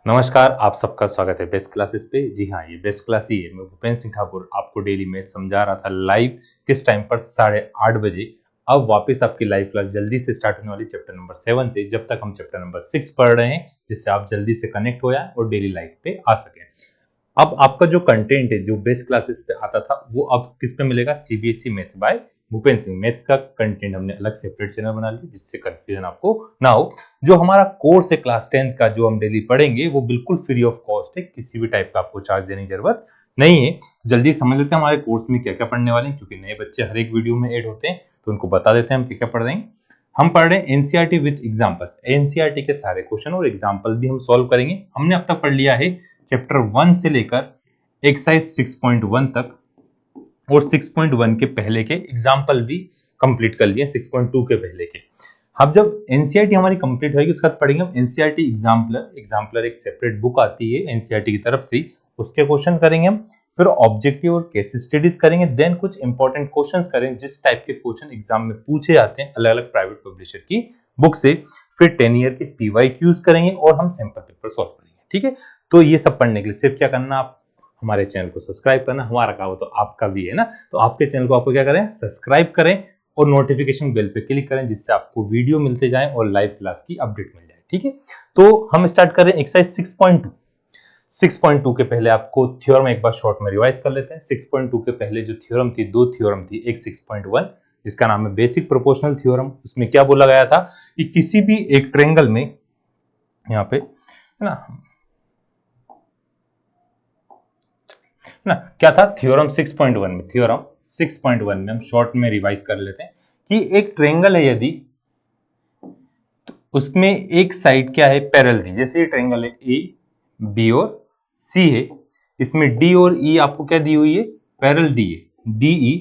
नमस्कार, आप सबका स्वागत है बेस्ट क्लासेस पे। जी हाँ, ये बेस्ट क्लास ही है। मैं भूपेंद्र सिंह ठाकुर आपको डेली में समझा रहा था लाइव किस टाइम पर 8:30 बजे। अब वापस आपकी लाइव क्लास जल्दी से स्टार्ट होने वाली चैप्टर नंबर 7 से, जब तक हम चैप्टर नंबर 6 पढ़ रहे हैं, जिससे आप जल्दी से कनेक्ट हो जाए और डेली लाइफ पे आ सकें। अब आपका जो कंटेंट है जो बेस्ट क्लासेस पे आता था वो अब किस पे मिलेगा? CBSE maths by Bhupendra Singh. Maths का कंटेंट हमने अलग सेपरेट चैनल बना लिया जिससे कंफ्यूजन आपको ना हो। जो हमारा कोर्स है क्लास 10 का जो हम डेली पढ़ेंगे वो बिल्कुल फ्री ऑफ कॉस्ट है, किसी भी टाइप का आपको चार्ज देने की जरूरत नहीं है। जल्दी समझ लेते हैं हमारे कोर्स में क्या क्या पढ़ने वाले हैं, क्योंकि नए बच्चे हर एक वीडियो में ऐड होते हैं तो उनको बता देते हैं हम क्या क्या पढ़ रहे हैं। हम पढ़ रहे हैं एनसीईआरटी विद एग्जांपल्स। एनसीईआरटी के सारे क्वेश्चन और एग्जांपल भी हम सॉल्व करेंगे। हमने अब तक पढ़ लिया है चैप्टर 1 से लेकर एक्सरसाइज 6.1 तक, और 6.1 के पहले के एग्जाम्पल भी कंप्लीट कर लिए 6.2 के पहले के। अब जब एनसीईआरटी हमारी कंप्लीट होगी उसके बाद पढ़ेंगे हम एनसीईआरटी एग्जाम्पलर। एग्जाम्पलर एक सेपरेट बुक आती है एनसीईआरटी की तरफ से, उसके क्वेश्चन करेंगे हम। फिर ऑब्जेक्टिव और केस स्टडीज करेंगे, देन कुछ इंपॉर्टेंट क्वेश्चंस करेंगे जिस टाइप के क्वेश्चन एग्जाम में पूछे जाते हैं अलग अलग प्राइवेट पब्लिशर की बुक से। फिर 10 ईयर के पीवाईक्यूज करेंगे और हम सैंपल पेपर सॉल्व करेंगे। ठीक है, तो ये सब पढ़ने के लिए सिर्फ क्या करना, आप हमारे चैनल को सब्सक्राइब करना। हमारा काम हो तो आपका भी है ना, तो आपके चैनल को आपको क्या करें, सब्सक्राइब करें और नोटिफिकेशन बेल पे क्लिक करें जिससे आपको वीडियो मिलते जाए और लाइव क्लास की अपडेट मिल जाए। ठीक है, तो हम स्टार्ट करें एक्सरसाइज 6.2। 6.2 के पहले आपको थ्योरम एक बार शॉर्ट में रिवाइज कर लेते हैं। 6.2 के पहले जो थ्योरम थी, दो थ्योरम थी। एक 6.1 जिसका नाम है बेसिक प्रोपोर्शनल थ्योरम। उसमें क्या बोला गया था कि किसी भी एक ट्रायंगल में, यहाँ पे है ना, क्या था थ्योरम 6.1 में। थ्योरम 6.1 में हम शॉर्ट में रिवाइज कर लेते हैं कि एक ट्रायंगल है, यदि तो उसमें एक साइड क्या है, पैरेलल दी। जैसे ये ट्रायंगल है ए बी और सी है, इसमें डी और ई आपको क्या दी हुई है, पैरेलल दी है। डी ई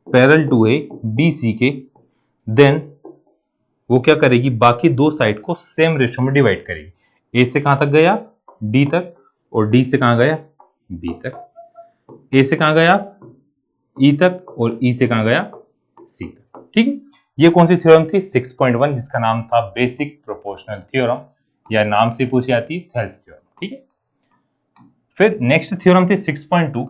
पैरेलल टू है बी सी के। देन वो क्या करेगी, बाकी दो साइड को सेम रेशो में डिवाइड करेगी। ए से कहां तक गया, डी तक, और डी से कहां गया, बी तक। ए से कहां गया, ई तक, और ई से कहां गया, सी तक। ठीक है, ये कौन सी थ्योरम थी, 6.1, जिसका नाम था बेसिक प्रोपोर्शनल थ्योरम, या नाम से पूछी जाती है थेल्स थ्योरम। ठीक है, फिर नेक्स्ट थ्योरम थी 6.2।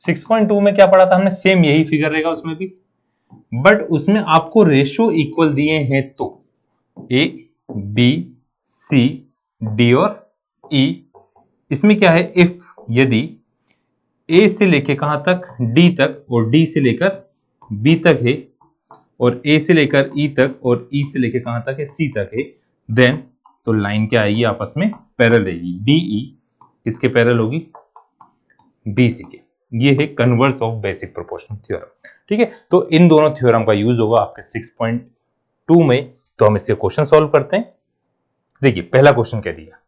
6.2 में क्या पढ़ा था हमने, सेम यही फिगर रहेगा उसमें भी, बट उसमें आपको रेशो इक्वल दिए हैं तो ए बी सी डी और ई। इसमें क्या है, इफ यदि ए से लेके कहां तक, डी तक, और डी से लेकर बी तक है, और ए से लेकर ई तक और ई से लेकर कहां तक है, सी तक है, देन तो लाइन क्या आएगी, आपस में पैरेलल रहेगी। डीई इसके पैरेलल होगी बीसी के। ये है converse of basic proportional theorem. ठीक है, तो इन दोनों थ्योरम का यूज होगा आपके 6.2 में। तो हम इससे क्वेश्चन सॉल्व करते हैं। देखिए पहला क्वेश्चन क्या दिया,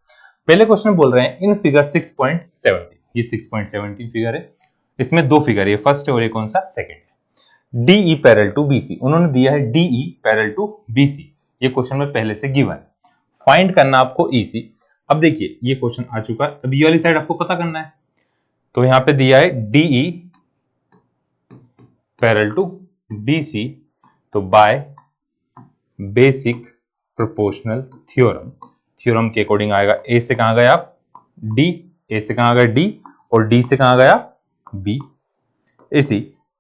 पहले क्वेश्चन बोल रहे हैं इन फिगर 6.17। ये 6.17 फिगर है, इसमें दो फिगर है, फर्स्ट है और ये कौन सा, सेकंड है। डीई पैरेलल टू बीसी, उन्होंने दिया है डीई पैरेलल टू बीसी, ये क्वेश्चन में पहले से गिवन है। फाइंड करना आपको ईसी। अब देखिए ये क्वेश्चन आ चुका है, अब ये वाली साइड आपको पता करना है। तो यहां पे दिया है डीई पैरेलल टू बीसी, तो by basic proportional theorem, theorem के अकॉर्डिंग आएगा ए से कहां गया डी, ए से कहां गया डी, और डी से कहां गया बी। इसी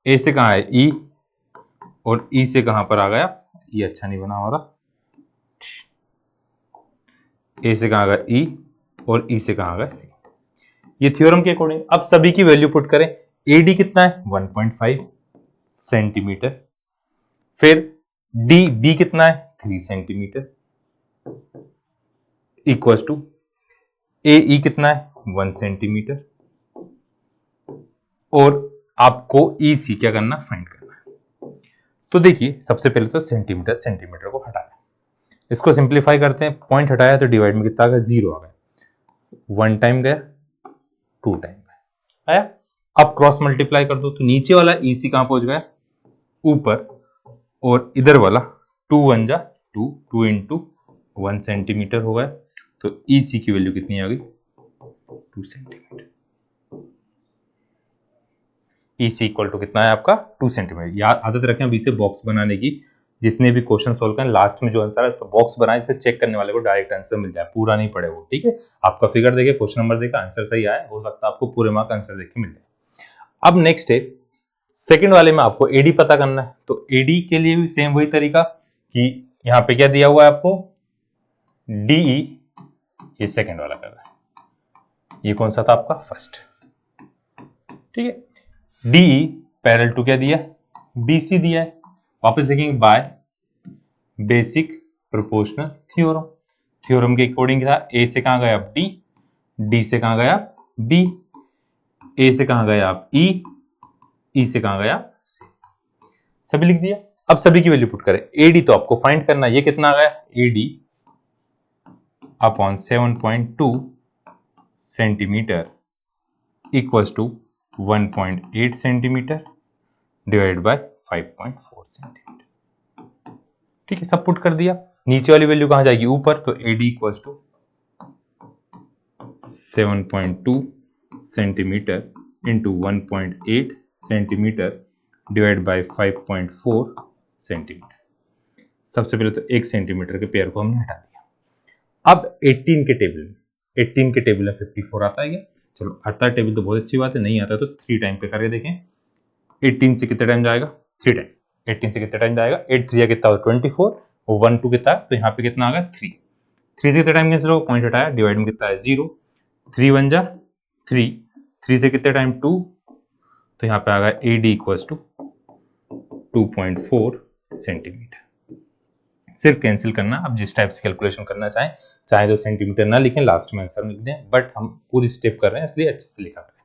ए से कहां है ई, और ई से कहां पर आ गया, ये अच्छा नहीं बना हो रहा, ए से कहां गया ई, और ई से कहां गया सी। ये थ्योरम के अकॉर्डिंग। अब सभी की वैल्यू पुट करें। एडी कितना है, 1.5 सेंटीमीटर। फिर डी बी कितना है, 3 सेंटीमीटर, इक्वल टू ए ई कितना है, 1 सेंटीमीटर, और आपको ई सी क्या करना, फाइंड करना है। तो देखिए सबसे पहले तो सेंटीमीटर सेंटीमीटर को हटाना है, इसको सिंप्लीफाई करते हैं। पॉइंट हटाया तो डिवाइड में कितना आ गया, 0 आ गया। 1 टाइम गया, 2 टाइम गया, आया। अब क्रॉस मल्टीप्लाई कर दो तो नीचे वाला ई सी कहां पहुंच गया, ऊपर, और इधर वाला 2 1 जा 2, 2 इंटू 1 सेंटीमीटर हो गया। तो ई सी की वैल्यू कितनी आ गई, 2 centimetre. E C equal to कितना है आपका, 2 सेंटीमीटर। याद आदत रखें अभी से बॉक्स बनाने की, जितने भी क्वेश्चन सोल्व करें लास्ट में जो आंसर है उस पर बॉक्स बनाए, जिससे चेक करने वाले को डायरेक्ट आंसर मिल जाए, पूरा नहीं पड़े वो। ठीक है, आपका फिगर देखे, क्वेश्चन नंबर देखा, आंसर सही आया, हो सकता है आपको पूरे मार्क आंसर देख के मिल जाए। अब नेक्स्ट है सेकंड वाले में आपको एडी पता करना है। तो एडी के लिए भी सेम वही तरीका कि यहाँ पे क्या दिया हुआ है आपको, डीई, ये सेकंड वाला कर रहा है, ये कौन सा था आपका, फर्स्ट। ठीक है, डीई पैरेलल टू क्या दिया है, बीसी दिया है। वापस देखेंगे by basic proportional theorem, theorem के अकॉर्डिंग था, ए से कहां गया आप डी, डी से कहां गया बी, ए से कहां गया आप ई, ई से कहां गया सी, सभी लिख दिया। अब सभी की वैल्यू पुट करें। एडी तो आपको फाइंड करना, ये कितना आ गया, AD upon 7.2 centimetre equals to 1.8 centimetre divide by 5.4 centimetre. ठीक है, सब पुट कर दिया। नीचे वाली वैल्यू कहां जाएगी, ऊपर, तो AD equals to 7.2 centimetre into 1.8 centimetre divide by 5.4 centimetre. सबसे पहले तो 1 सेंटीमीटर के पेयर को हमने हटा दिया। अब 18 के टेबल में, 18 के टेबल में 54 आता है क्या, चलो आता है टेबल तो बहुत अच्छी बात है, नहीं आता तो 3 टाइम पे करके देखें। 18 से कितने टाइम जाएगा, 3 टाइम। 18 से कितने टाइम जाएगा, 8 3 कितना होगा 24, और 1 2 कितना है, तो यहाँ पे कितना आ गया 3। 3 से कितने टाइम कैंसिल होगा, पॉइंट हटाया, डिवाइड में कितना है 0, 3 1 जा 3, 3 से कितने टाइम 2, तो यहाँ पे आ गया एडी इक्वल्स टू 2.4 सेंटीमीटर। सिर्फ कैंसिल करना, अब जिस टाइप से कैलकुलेशन करना चाहें, चाहे तो सेंटीमीटर ना लिखें, लास्ट में आंसर लिख दें, बट हम पूरी स्टेप कर रहे हैं इसलिए अच्छे से लिखा करें।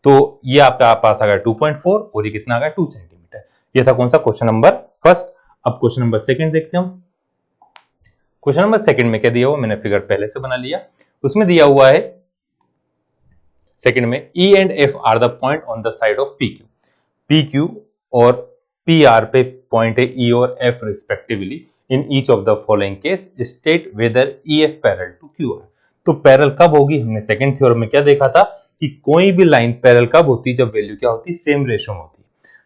तो ये आपका पास आ गया 2.4 और ये कितना आ गया 2 सेंटीमीटर। ये था कौन सा, क्वेश्चन नंबर फर्स्ट। अब क्वेश्चन नंबर सेकंड देखते हैं हम। क्वेश्चन नंबर सेकंड में क्या दिया हुआ, मैंने फिगर पहले से बना लिया, उसमें दिया हुआ है सेकंड में E and F are the point on the side of PQ। PQ और PR पे पॉइंट है E और F respectively. In each of the following case state whether EF parallel to QR। तो पैरेलल कब होगी, हमने second theorem में क्या देखा था कि कोई भी लाइन पैरेलल कब होती, जब वैल्यू क्या होती, सेम रेशो में होती।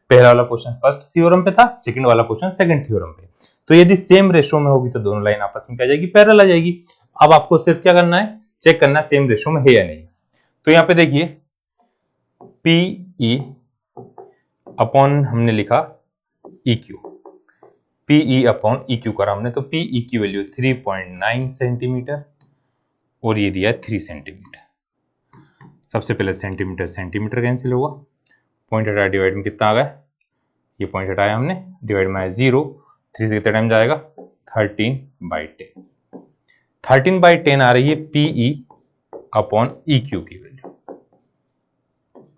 पहला वाला क्वेश्चन फर्स्ट थ्योरम पे था, सेकंड वाला क्वेश्चन सेकंड थ्योरम पे। तो यदि सेम रेशो में होगी तो दोनों लाइन आपस में क्या जाएगी, पैरेलल आ जाएगी। अब आपको सिर्फ क्या करना है, चेक करना है सेम रेशो में है या नहीं। तो यहाँ पे देखिए PE अपॉन हमने लिखा EQ, PE अपॉन EQ करा हमने, तो PE की वैल्यू 3.9 सेंटीमीटर और ये दिया 3 सेंटीमीटर। सबसे पहले सेंटीमीटर सेंटीमीटर कैंसिल होगा, पॉइंट हटाया, डिवाइड में कितना आ गया, ये पॉइंट हटाया हमने, डिवाइड में 0, 3 से कितना टाइम जाएगा 13/10, 13/10 आ रही है PE अपॉन EQ की वैल्यू।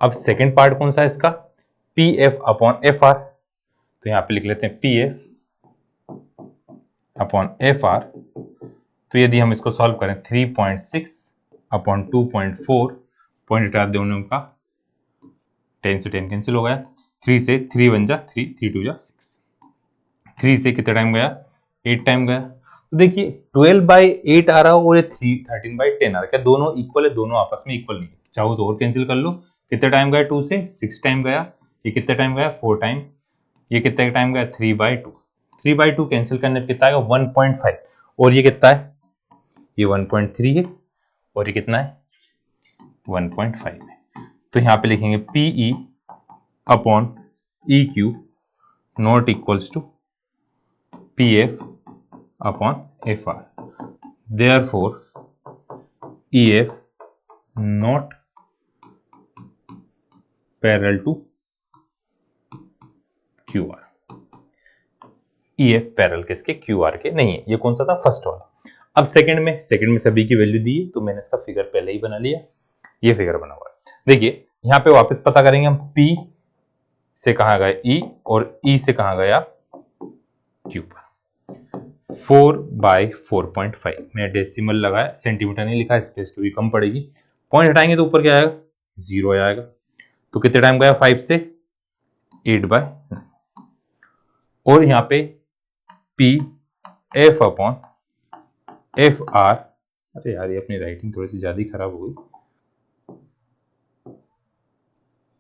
अब सेकेंड पार्ट कौन सा है इसका, PF अपॉन FR। तो यहां पे लिख लेते हैं PF अपॉन FR। तो यदि हम इसको सॉल्व करें 3.6 अपॉन 2.4, पॉइंट हटा दोनों का, 10 से 10 कैंसिल हो गया, 3 से 3 1 जा 3, 3 2 जा 6, 3 से कितना टाइम गया 8 टाइम गया। तो देखिए 12/8 आ रहा हो और ये 13/10 आ रहा है, क्या दोनों इक्वल है, दोनों आपस में इक्वल नहीं है। चाहो तो और कैंसिल कर लो, कितना टाइम गया 2 से 6 टाइम गया, ये कितना टाइम गया 4 टाइम, ये कितना टाइम गया 3/2, 3/2 कैंसिल करने पे कितना आएगा 1.5, और ये कितना है, ये 1.3 है, और ये कितना है 1.5 है। तो यहाँ पे लिखेंगे PE upon EQ not equals to PF upon FR। Therefore EF not parallel to QR। EF parallel किसके, QR के नहीं है। ये कौन सा था, फर्स्ट वाला। अब सेकंड में सभी की वैल्यू दी है, तो मैंने इसका फिगर पहले ही बना लिया, ये फिगर बना हुआ है। देखिए यहाँ पे वापस पता करेंगे हम, P से कहा गया E और E से कहा गया Q पर। 4/4.5 मैं डेसिमल लगाया, सेंटीमीटर नहीं लिखा, स्पेस की भी कम पड़ेगी। पॉइंट हटाएंगे तो ऊपर क्या आएगा 0 आएगा, तो कितने टाइम गया 5 से 8/9, और यहाँ पे PF अपॉन FR। अरे यार ये अपनी राइटिंग थोड़ी सी ज्यादा ही खराब हो गई,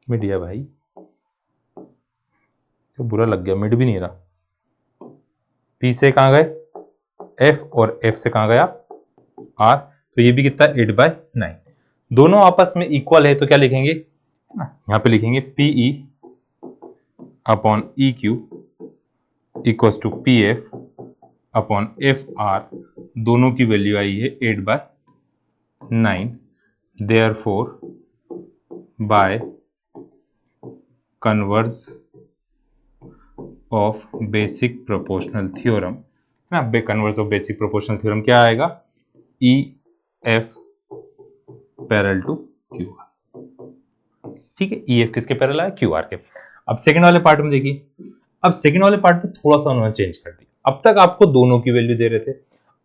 मिट गया भाई, तो बुरा लग गया, मिट भी नहीं रहा। P से कहाँ गए F और F से कहाँ गया R, तो ये भी कितना 8/9। दोनों आपस में इक्वल है तो क्या लिखेंगे, यहाँ पे लिखेंगे PE upon EQ equals to PF upon FR, दोनों की वैल्यू आई है 8/9। Therefore by converse of basic proportional theorem ना, converse of basic proportional theorem क्या आएगा, EF पैरेलल टू QR। ठीक है, EF किसके पैरेलल है, QR के। अब सेकंड वाले पार्ट में देखिए, अब सेकंड वाले पार्ट में थोड़ा सा उन्होंने चेंज कर दिया। अब तक आपको दोनों की वैल्यू दे रहे थे,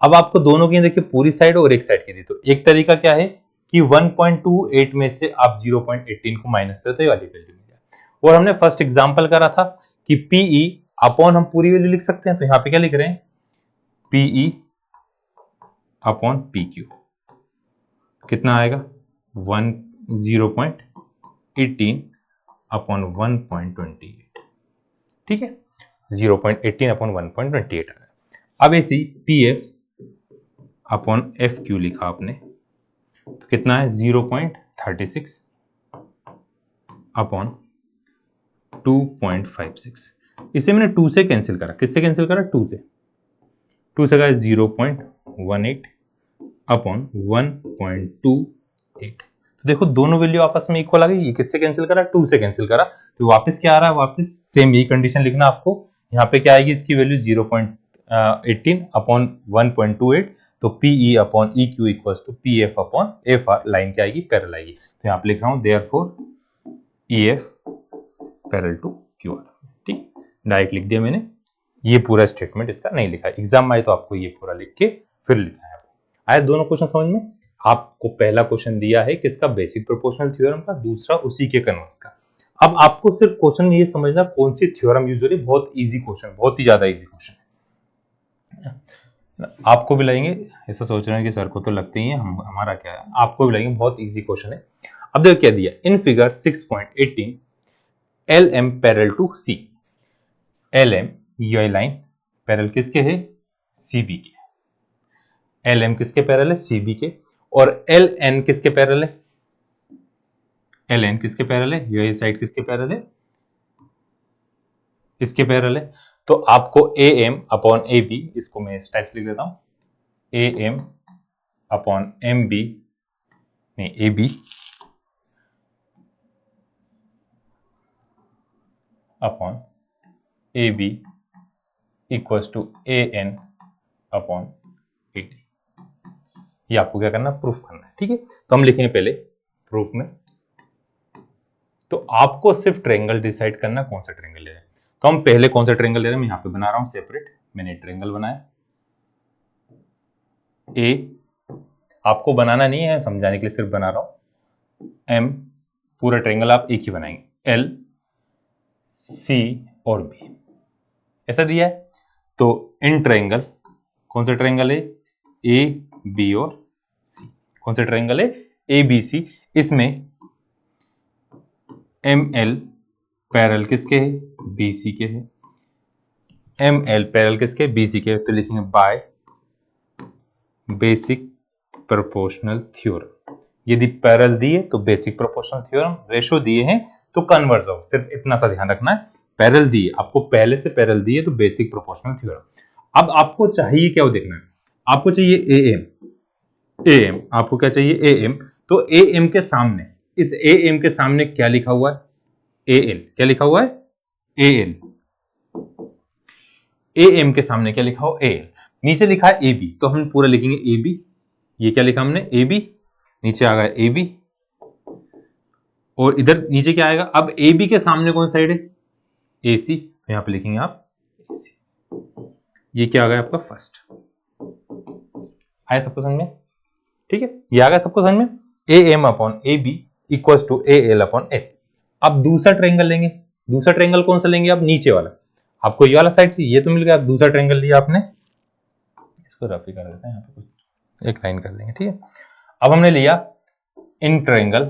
अब आपको दोनों की देखिए पूरी साइड और एक साइड की दी। तो एक तरीका क्या है कि 1.28 में से आप 0.18 को माइनस करें तो ये वाली वैल्यू मिल जाए। और हमने फर्स्ट एग्जांपल करा था कि PE अपॉन हम पूरी वैल्यू लिख सकते हैं, तो यहाँ पे क्या लिख रहे हैं, PE अपॉन PQ कितना आएगा 0.18 अपॉन 1.28। ठीक है, 0.18 अपॉन 1.28 आ गया। अब ऐसी PF अपॉन FQ लिखा आपने तो कितना है 0.36 अपॉन 2.56। इसे मैंने 2 से कैंसिल करा, किससे कैंसिल करा, 2 से गया 0.18 अपॉन 1.28। तो देखो दोनों वैल्यू आपस में इक्वल आ गई। ये किससे कैंसिल करा, 2 से कैंसिल करा, तो वापस क्या आ रहा है, वापस सेम यही कंडीशन लिखना आपको। यहाँ पे क्या आएगी इसकी वैल्यू 0.18 अपॉन 1.28, तो PE upon EQ equals to PF upon FR, line क्या आएगी, पैरेलल आएगी। तो यहाँ पे लिख रहा हूँ therefore EF parallel to QR। ठीक, डायरेक्ट लिख दिया मैंने, ये पूरा स्टेटमेंट इसका नहीं लिखा है, एग्जाम में आए तो आपको ये पूरा लिख के फिर लिखना है। आए दोनों क्वेश्चन समझ में, आपको पहला क्वेश्चन दिया है किसका, बेसिक प्रोपोर्शनल थ्योरम का, दूसरा उसी के कन्वर्स का। अब आपको सिर्फ क्वेश्चन में ये समझना कौन सी थ्योरम यूज हो रही है, बहुत इजी क्वेश्चन, बहुत ही ज्यादा इजी क्वेश्चन है। आपको भी लगेंगे, ऐसा सोच रहे हैं कि सर को तो लगते ही है, हमारा क्या है, आपको भी लगेंगे बहुत इजी क्वेश्चन है। अब देखो क्या दिया, in figure 6.18 LM parallel to C। LM ये लाइन पैरेलल किसके है, CB के। LM किसके पैरेलल है, CB के। और LN किसके पैरेलल है, LN किसके पैरेलल है, ये साइड किसके पैरेलल है, इसके पैरेलल है। तो आपको AM अपॉन AB, इसको मैं इस टाइप से लिख देता हूं, AM अपॉन MB, नहीं AB upon AB equals to AN upon AD। ये आपको क्या करना, प्रूफ करना है। ठीक है, तो हम लिखेंगे पहले प्रूफ में, तो आपको सिर्फ ट्रायंगल डिसाइड करना कौन सा ट्रायंगल ले रहे हैं। तो हम पहले कौन सा ट्रायंगल ले रहे हैं, मैं यहाँ पे बना रहा हूं सेपरेट, मैंने ट्रायंगल बनाया ए, आपको बनाना नहीं है, समझाने के लिए सिर्फ बना रहा हूं। M पूरा ट्रायंगल आप एक ही बनाएंगे, L C और B ऐसा दिया है। तो इन ट्रायंगल, कौन सा ट्रायंगल है, A B और C, कौन सा ट्रायंगल है, A B C। इसमें ML पैरेलल किसके है, BC के है, ML पैरेलल किसके, BC के। तो लिखेंगे बाय बेसिक प्रोपोर्शनल थ्योरम। यदि पैरेलल दिए तो बेसिक प्रोपोर्शनल थ्योरम, रेशो दिए हैं तो कन्वर्स ऑफ, सिर्फ इतना सा ध्यान रखना है। पैरेलल दिए आपको, पहले से पैरेलल दिए तो बेसिक प्रोपोर्शनल थ्योरम। अब आपको चाहिए क्या, वो देखना है, आपको चाहिए AM आपको क्या चाहिए, AM। तो AM के सामने, इस AM के सामने क्या लिखा हुआ है, AL, क्या लिखा हुआ है, AL। AM के सामने क्या लिखा हो, AL। नीचे लिखा है AB, तो हम पूरा लिखेंगे AB। ये क्या लिखा हमने, AB, नीचे आ गया AB, और इधर नीचे क्या आएगा, अब AB के सामने कौन साइड है, AC, तो यहां पे लिखेंगे आप AC। ये क्या आ गया आपका फर्स्ट, आया सबको समझ में, ठीक है, ये आ गया सबको समझ में। AM upon AB equals to AL upon AC। अब दूसरा ट्रायंगल लेंगे, दूसरा ट्रायंगल कौन सा लेंगे आप, नीचे वाला, आपको ये वाला साइड से ये तो मिल गया, दूसरा ट्रायंगल लिया आपने, इसको रफ ही कर देते हैं, यहाँ पे कुछ एक लाइन कर देंगे। ठीक है, अब हमने लिया इन ट्रायंगल,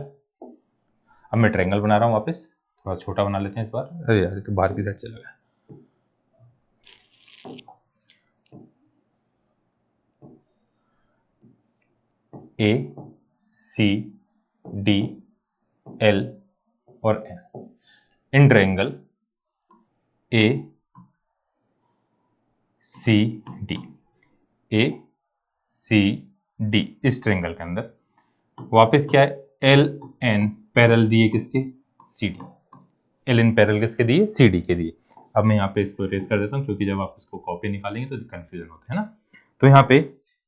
अब मैं ट्रायंगल बना रहा हूं वापस, थोड़ा छोटा बना लेते हैं इस बार, अरे यार ये तो बाहर की साइड चला गया। ए सी डी एल और N in triangle A C D, A C D इस ट्रायंगल के अंदर वापस क्या है, एल एन पैरेलल दिए किसके, C D, L N parallel किसके दिए, सी डी के दिए। अब मैं यहाँ पे इसको इरेज कर देता हूँ क्योंकि जब आप इसको कॉपी निकालेंगे तो कंफ्यूजन होता है ना। तो यहाँ पे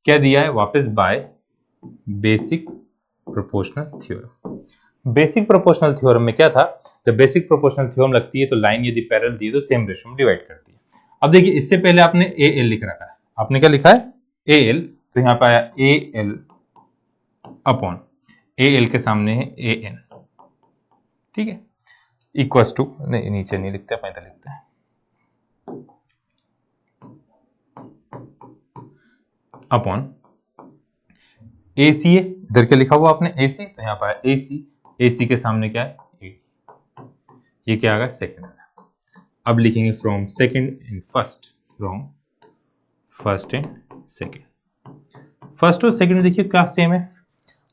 क्या दिया है, वापस by basic proportional theorem. Basic proportional theorem में क्या था, जब बेसिक प्रोपोर्शनल थ्योरम लगती है तो लाइन यदि पैरेलल दी है तो सेम रेशियो में डिवाइड करती है। अब देखिए इससे पहले आपने ए एल लिख रखा है, आपने क्या लिखा है, ए एल, तो यहाँ पे आया A L upon A L के सामने है ए एन, ठीक है, इक्वल्स टू, नहीं नीचे नहीं लिखते, अपन इधर लिखते हैं, अपॉन ए सी है, इधर क्या लिखा हुआ आपने ए सी, तो यहाँ पर ए सी, ए सी के सामने क्या है, ये क्या आ गया, सेकेंड। अब लिखेंगे from second in first, from first and second. First और सेकेंड देखिए क्या सेम है,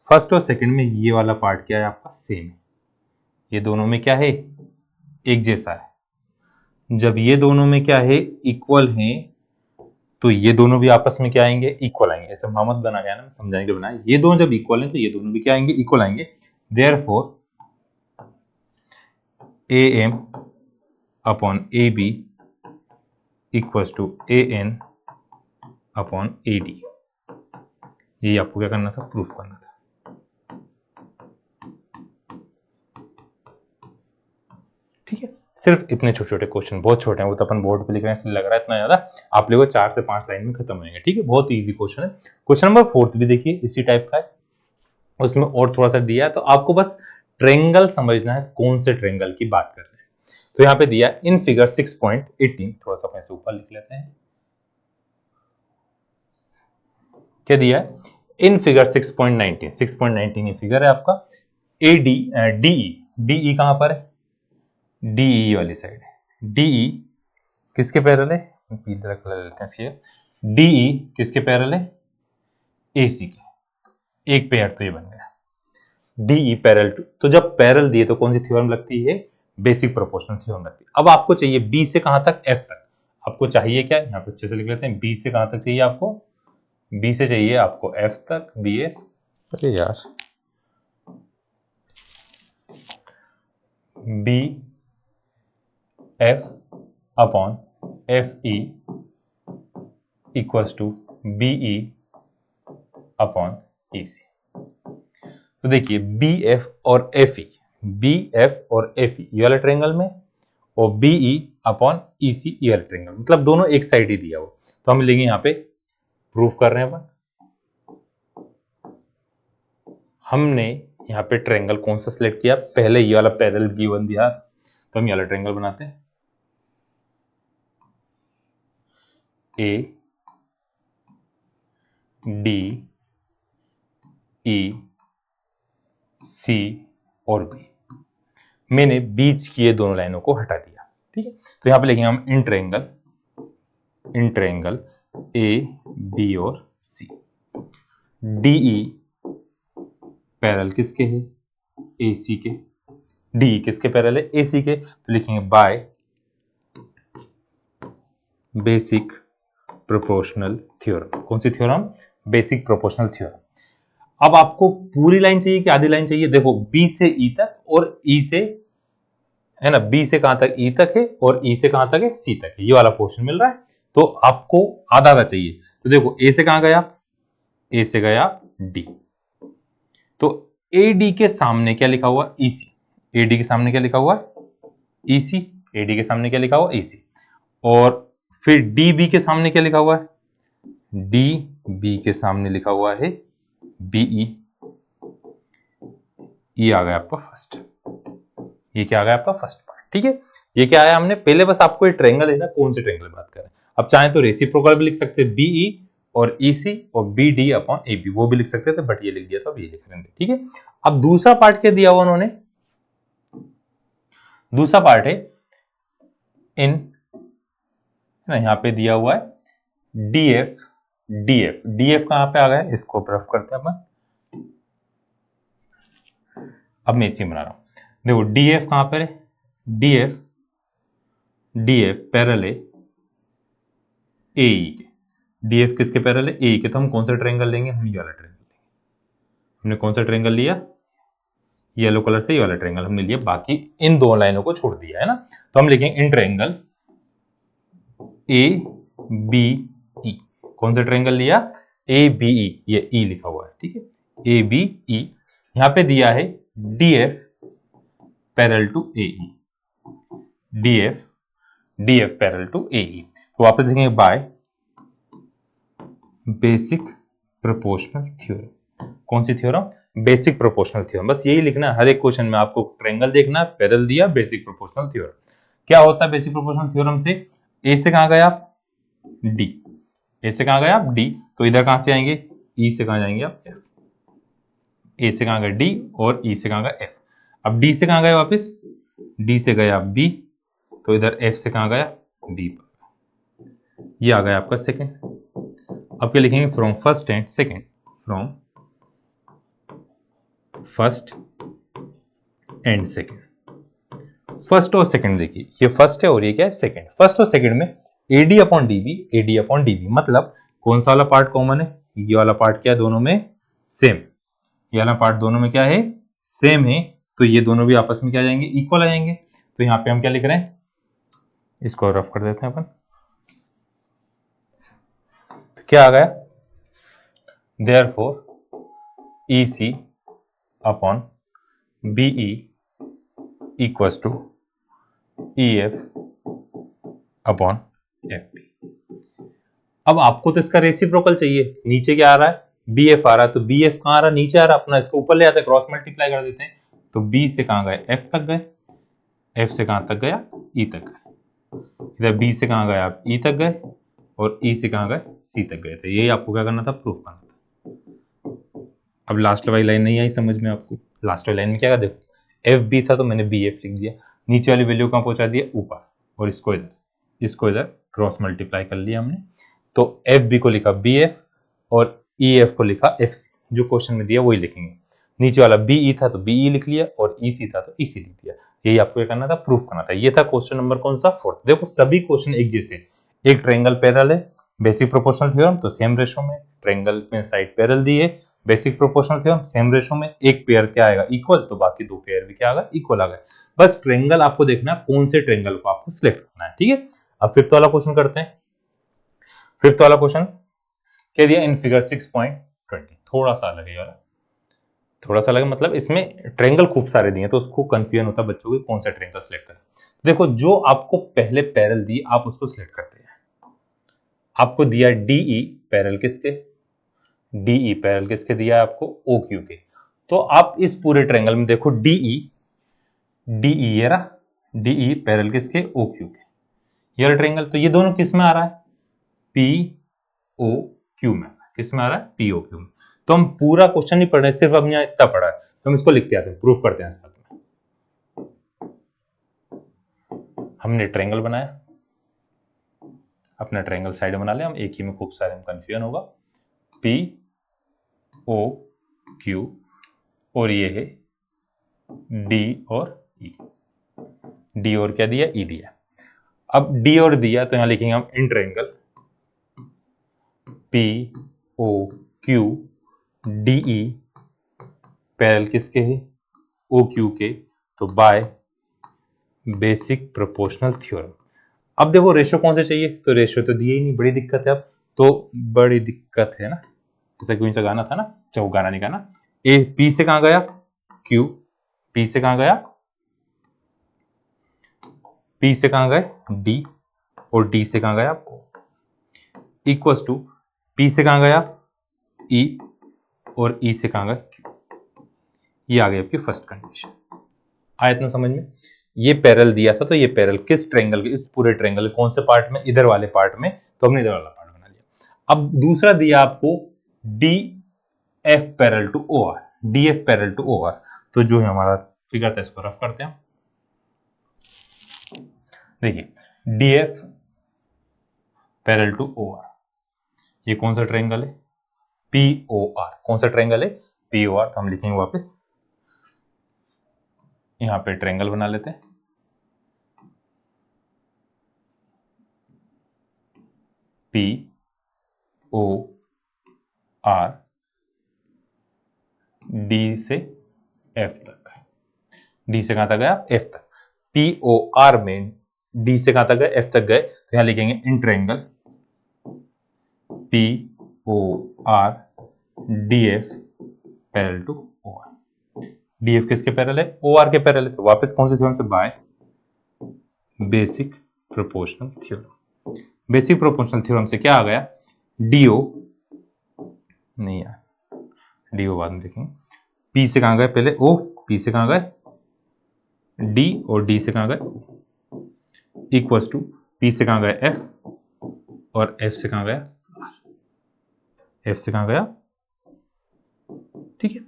फर्स्ट और सेकेंड में ये वाला पार्ट क्या है आपका, सेम है, ये दोनों में क्या है, एक जैसा है। जब ये दोनों में क्या है, इक्वल है, तो ये दोनों भी आपस में क्या आएंगे, इक्वल आएंगे। ऐसे मोहम्मद बना गया ना, समझाएंगे बनाए, ये दोनों जब इक्वल हैं तो ये दोनों भी क्या आएंगे, इक्वल आएंगे। Therefore A M upon A B equals to A N upon A D. ये आपको क्या करना था, प्रूफ करना था। ठीक है, सिर्फ इतने छोटे छोटे क्वेश्चन, बहुत छोटे हैं, वो तो अपन बोर्ड पे लिख रहे हैं इसलिए लग रहा है इतना ज्यादा, आप लोगों को 4 से 5 लाइन में खत्म होंगे। ठीक है, बहुत इजी क्वेश्चन है। क्वेश्चन नंबर 4 भी देखिए इसी टाइप का है, उसमें और थोड़ा सा दिया है, तो आपको बस ट्रेंगल समझना है, कौन से ट्रेंगल की बात कर रहे हैं। तो यहाँ पे दिया इन फिगर 6.18, थोड़ा सा अपने ऊपर लिख लेते हैं, क्या दिया है, इन फिगर 6.19, 6.19 ये फिगर है आपका, ए डी डीई, डीई कहां पर है, डीई वाली साइड है, डीई किसके पैरेलल है, पीला कलर लेते हैं इसके, डीई किसके पैरेलल है, एसी के, एक पेयर तो ये बन गया डीई पैरेलल टू। तो जब पैरेलल दिए तो कौन सी थ्योरम लगती है, बेसिक प्रोपोर्शनल थ्योरम लगती है। अब आपको चाहिए बी से कहां तक, एफ तक, आपको चाहिए क्या, यहां पे अच्छे से लिख लेते हैं, बी से कहां तक चाहिए आपको, बी से चाहिए आपको एफ तक, बी एफ, अरे यार, B F upon F E equals to B E upon E C. तो देखिए बी एफ और एफ ई, बी एफ और एफ ई ये वाले ट्रायंगल में, और बी ई अपॉन ई सी ये वाले ट्रायंगल, मतलब दोनों एक साइड ही दिया हो। तो हम लेंगे यहाँ पे प्रूफ कर रहे हैं अपन, हमने यहाँ पे ट्रायंगल कौन सा सिलेक्ट किया, पहले ये वाला पैरेलल गिवन दिया, तो हम ये वाला ट्रायंगल बनाते हैं, ए डी ई सी और बी, मैंने बीच की ये दोनों लाइनों को हटा दिया। ठीक है, तो यहां पे लिखेंगे हम इन ट्रायंगल ए बी और सी, डीई पैरेलल किसके है, ए सी के, डी किसके पैरेलल है, ए सी के, तो लिखेंगे बाय बेसिक प्रोपोर्शनल थ्योरम। कौन सी थ्योरम, बेसिक प्रोपोर्शनल थ्योरम। अब आपको पूरी लाइन चाहिए कि आधी लाइन चाहिए, देखो बी से ई तक और ई से, है ना, बी से कहां तक, ई तक है, और ई से कहां तक है, सी तक है, ये वाला पोर्शन मिल रहा है, तो आपको आधा आधा चाहिए। तो देखो ए से कहां गए आप, ए से गए आप डी, तो ए डी के सामने क्या लिखा हुआ, ईसी, ए डी के सामने क्या लिखा हुआ, ईसी, ए डी के सामने क्या लिखा हुआ, ईसी, और फिर डी बी के सामने क्या लिखा हुआ है, डी बी के सामने लिखा हुआ है बीई, ये आ गया आपका फर्स्ट, ये क्या आ गया आपका फर्स्ट पार्ट। ठीक है, ये क्या आया, हमने पहले बस आपको ये ट्रायंगल है ना, कौन से ट्रायंगल बात करें, अब चाहे तो रेसिप्रोकल भी लिख सकते हैं, बीई और ईसी और B D upon A B, वो भी लिख सकते थे, बट ये लिख दिया तो अब ये लिख रहे हैं। ठीक है, अब दूसरा पार्ट क्या दिया हुआ उन्होंने, दूसरा पार्ट है इन, यहां पे दिया हुआ है डीएफ, डीएफ, डीएफ कहां पे आ गया, इसको प्रेफ करते हैं अपन, अब मैं इसी बना रहा हूं, देखो डी एफ कहां पर है, डी एफ पैरेलल है ए के, डी एफ किसके पैरेलल है, ए के। तो हम कौन सा ट्रायंगल लेंगे, हम ये वाला ट्रायंगल लेंगे। हमने कौन सा ट्रायंगल लिया, येलो कलर से ये वाला ट्रायंगल हमने लिया, बाकी इन दो लाइनों को छोड़ दिया है ना। तो हम लिखेंगे in triangle A B E. कौन सा ट्रायंगल लिया, ए बी ई, ये ई लिखा हुआ है, ठीक है, ए बी ई। यहां पे दिया है D F parallel to A E, D F parallel to A E. तो वापस लिखेंगे बाय बेसिक प्रोपोर्शनल थ्योरम। कौन सी थ्योरम, बेसिक प्रोपोर्शनल थ्योरम। बस यही लिखना है हर एक क्वेश्चन में, आपको ट्रायंगल देखना है, पैरेलल दिया, बेसिक प्रोपोर्शनल थ्योरम। क्या होता है बेसिक प्रोपोर्शनल थ्योरम से, ए से कहां गए आप, डी, ए से कहां गए आप, डी, तो इधर कहां से आएंगे, ई से कहां जाएंगे आप, एफ। ए से कहां गए डी और ई से कहां गए एफ। अब डी से कहां गए वापस, डी से गए आप बी, तो इधर एफ से कहां गया, डी पर। ये आ गया आपका सेकंड। अब क्या लिखेंगे, from first and second, from first and second. First और सेकंड देखिए, ये फर्स्ट है और ये क्या है, सेकंड। फर्स्ट और सेकंड में AD upon DB, AD upon DB, मतलब कौन सा वाला पार्ट कॉमन है, ये वाला पार्ट क्या है, दोनों में सेम, ये वाला पार्ट दोनों में क्या है, सेम है। तो ये दोनों भी आपस में क्या आ जाएंगे, इक्वल आ जाएंगे। तो यहाँ पे हम क्या लिख रहे हैं, इसको रफ कर देते हैं अपन। तो क्या आ गया, therefore E C upon B E equals to E F upon F B. अब आपको तो इसका रेसिप्रोकल चाहिए, नीचे क्या आ रहा है, बी एफ आ रहा है, तो बी एफ कहां आ रहा है, नीचे आ रहा है, अपना इसको ऊपर ले आते हैं, क्रॉस मल्टीप्लाई कर देते हैं। तो बी से कहां गए, एफ तक गए, एफ से कहां तक गया, ई तक गए। इधर बी से कहां गए आप, ई तक गए, और ई से कहां गए, सी तक गए थे। यही आपको क्या करना था, प्रूफ करना था। अब लास्ट वाली लाइन नहीं आई समझ में आपको, लास्ट वाली लाइन में क्या, देखो एफ बी था तो मैंने बी एफ लिख दिया, नीचे वाली वैल्यू कहां पहुंचा दिया, ऊपर, और इसको इधर क्रॉस मल्टीप्लाई कर लिया हमने। तो एफ बी को लिखा बी एफ और ई एफ को लिखा एफ सी, जो क्वेश्चन में दिया वही लिखेंगे। नीचे वाला बी ई था तो बी ई लिख लिया, और ई सी था तो ई सी लिख दिया। यही आपको क्या करना था, प्रूफ करना था। ये था क्वेश्चन नंबर कौन सा, फोर्थ। देखो सभी क्वेश्चन एक जैसे, एक ट्रायंगल पैरेलल है, बेसिक प्रोपोर्शनल थ्योरम, तो सेम रेशो में, ट्रायंगल में साइड पैरेलल दी है, basic proportional theorem, same ratio में, एक पेयर क्या आएगा, इक्वल, तो बाकी दो पेयर भी क्या आएगा, इक्वल आ गए। बस ट्रायंगल आपको देखना है, कौन से ट्रायंगल को आपको सिलेक्ट करना है, ठीक है। अब फिफ्थ वाला क्वेश्चन करते हैं। फिफ्थ वाला क्वेश्चन क्या दिया, इन फिगर 6.20, थोड़ा सा अलग है वाला, थोड़ा सा अलग मतलब इसमें ट्रायंगल खूब सारे दिए, तो उसको कंफ्यूजन होता है बच्चों को कौन सा ट्रायंगल सिलेक्ट करें। देखो जो आपको पहले पैरेलल दी आप उसको सिलेक्ट करते हैं। आपको दिया डीई पैरेलल किसके, डीई पैरेलल किसके दिया है आपको, ओ क्यू के। तो आप इस पूरे ट्रायंगल में देखो डीई, डीई ये रहा, डीई पैरेलल किसके, ओ क्यू के, ये रहा ट्रायंगल। तो ये दोनों किस में आ रहा है, पी ओ क्यू में, किस में आ रहा है, पी ओ क्यू में। तो हम पूरा क्वेश्चन नहीं पढ़ रहे, सिर्फ हम यहाँ इतना पढ़ा है, तो हम इसको लिखते आते हैं, प्रूफ करते हैं साथ में। हमने ट्रायंगल बनाया, अपना ट्रायंगल साइड बना ले हम, एक ही में खूब सारे में कंफ्यूजन होगा, पी ओ क्यू, और ये है डी और ई, डी और क्या दिया, ई दिया। अब डी और दिया तो यहां लिखेंगे हम in triangle P O Q D E parallel किसके है, ओ क्यू के, तो बाय बेसिक प्रोपोर्शनल थ्योरम। अब देखो रेशो कौन से चाहिए, तो रेशो तो दिए ही नहीं, बड़ी दिक्कत है। अब तो बड़ी दिक्कत है ना, जैसा कोई सा गाना था ना, चाहे गाना नहीं गाना। ए पी से कहां गया, क्यू, पी से कहां गया, पी से कहां गए, डी, और डी से कहां गया, इक्वल्स टू पी से कहां गया, ई, और ई से कहां गया, क्यू। ये आ गई आपकी फर्स्ट कंडीशन। आया इतना समझ में। ये पैरेलल दिया था, तो ये पैरेलल किस ट्रायंगल के, इस पूरे ट्रायंगल कौन से पार्ट में, इधर वाले पार्ट में, तो हमने इधर वाला पार्ट बना लिया। अब दूसरा दिया आपको D F parallel to O R, D F parallel to O R, तो जो है हमारा फिगर था इसको रफ करते हैं। देखिए D F parallel to O R, ये कौन सा ट्रायंगल है, पी ओ आर, कौन सा ट्रायंगल है, पी ओ आर। तो हम लिखेंगे वापस यहां पे ट्रायंगल बना लेते हैं। पी ओ आर डी से एफ तक, डी से कहां तक गया, एफ तक। पी ओ आर में डी से कहां तक गए, एफ तक गए, तो यहां लिखेंगे in triangle P O R D F parallel to O R. D F किसके पैरेलल है, ओ आर के पैरेलल है। तो वापस कौन से थ्योरम से, by basic proportional theorem. Basic proportional theorem से क्या आ गया, डीओ नहीं यार, डीओ बाद में देखेंगे। पी से कहां गए पहले, ओ, पी से कहां गए डी, और डी से कहां गए इक्वल्स टू, पी से कहां गए एफ, और एफ से कहां गया आर, एफ से कहां गया, ठीक है।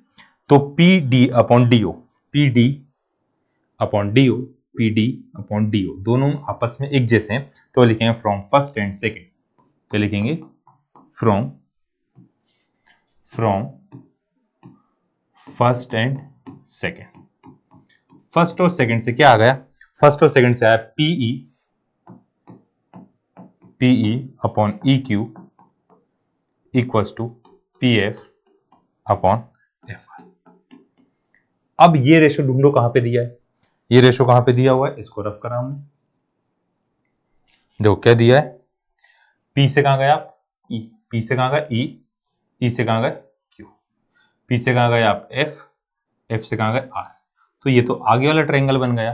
तो P D upon DO, P D upon DO, P D upon DO दोनों आपस में एक जैसे हैं, तो लिखेंगे फ्रॉम फर्स्ट एंड सेकेंड। तो लिखेंगे from first and second. First और सेकेंड से क्या आ गया, फर्स्ट और सेकेंड से आया PE upon E Q equals to P F upon F R. अब ये रेशो ढूंढो कहां पे दिया है, ये रेशो कहां पे दिया हुआ है, इसको रफ करा हमने। देखो क्या दिया है, पी से कहां गया आप, ई, पी से कहां गया ई से कहां गए क्यू, पी से कहां गए आप एफ, एफ से कहां गए आर। तो ये तो आगे वाला ट्रायंगल बन गया।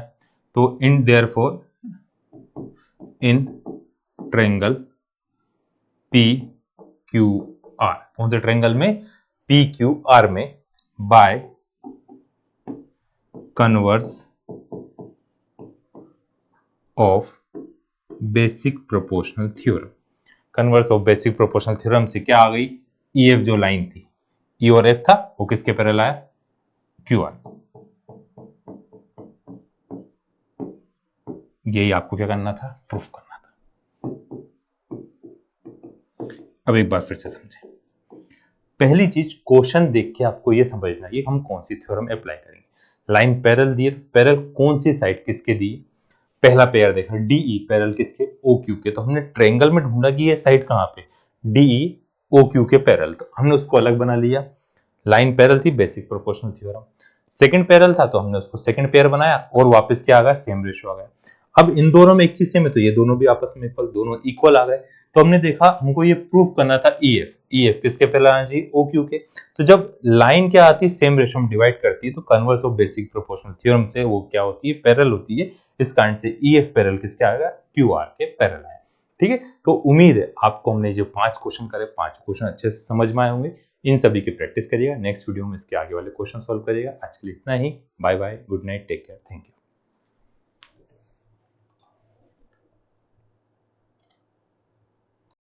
तो in therefore in triangle P Q R, कौन से ट्रायंगल में, पी क्यू आर में, by converse of basic proportional theorem. Converse of basic proportional theorem से क्या आ गई, ई एफ जो लाइन थी, ई और एफ था, वो किसके पैरेलल आया, क्यू आर। यही आपको क्या करना था, प्रूफ करना था। अब एक बार फिर से समझें। पहली चीज, क्वेश्चन देख के आपको ये समझना है हम कौन सी थ्योरम अप्लाई करेंगे। लाइन पैरेलल दिए, तो पैरेलल कौन सी साइड किसके दी, पहला पेयर देखा डीई पैरेलल किसके, ओ क्यू के। तो हमने ट्रायंगल में ढूंढा कि ये साइड कहां पे, डीई ओ क्यू के पैरेलल, तो हमने उसको अलग बना लिया। लाइन पैरेलल थी, basic proportional theorem. Second parallel था, तो हमने उसको सेकंड पेयर बनाया, और वापस क्या आ गया, सेम रेशियो आ गया। अब इन दोनों में एक चीज सेम है, तो ये दोनों भी आपस में इक्वल, दोनों इक्वल आ गए। तो हमने देखा हमको ये प्रूफ करना था ईएफ किसके पैरेलल आना चाहिए, ओ क्यू के। तो जब लाइन क्या आती है, सेम रेशियो में डिवाइड करती है, तो converse of basic proportional theorem से वो क्या होती है, पैरेलल होती है। इस कारण से ईएफ पैरेलल किसके आएगा, क्यू आर के पैरेलल है। ठीक है, तो उम्मीद है आपको हमने जो 5 क्वेश्चन करे, 5 क्वेश्चन अच्छे से समझ में आए होंगे। इन सभी की प्रैक्टिस करिएगा, नेक्स्ट वीडियो में इसके आगे वाले क्वेश्चन सॉल्व करिएगा। आज के लिए इतना ही, bye bye, good night, take care, thank you.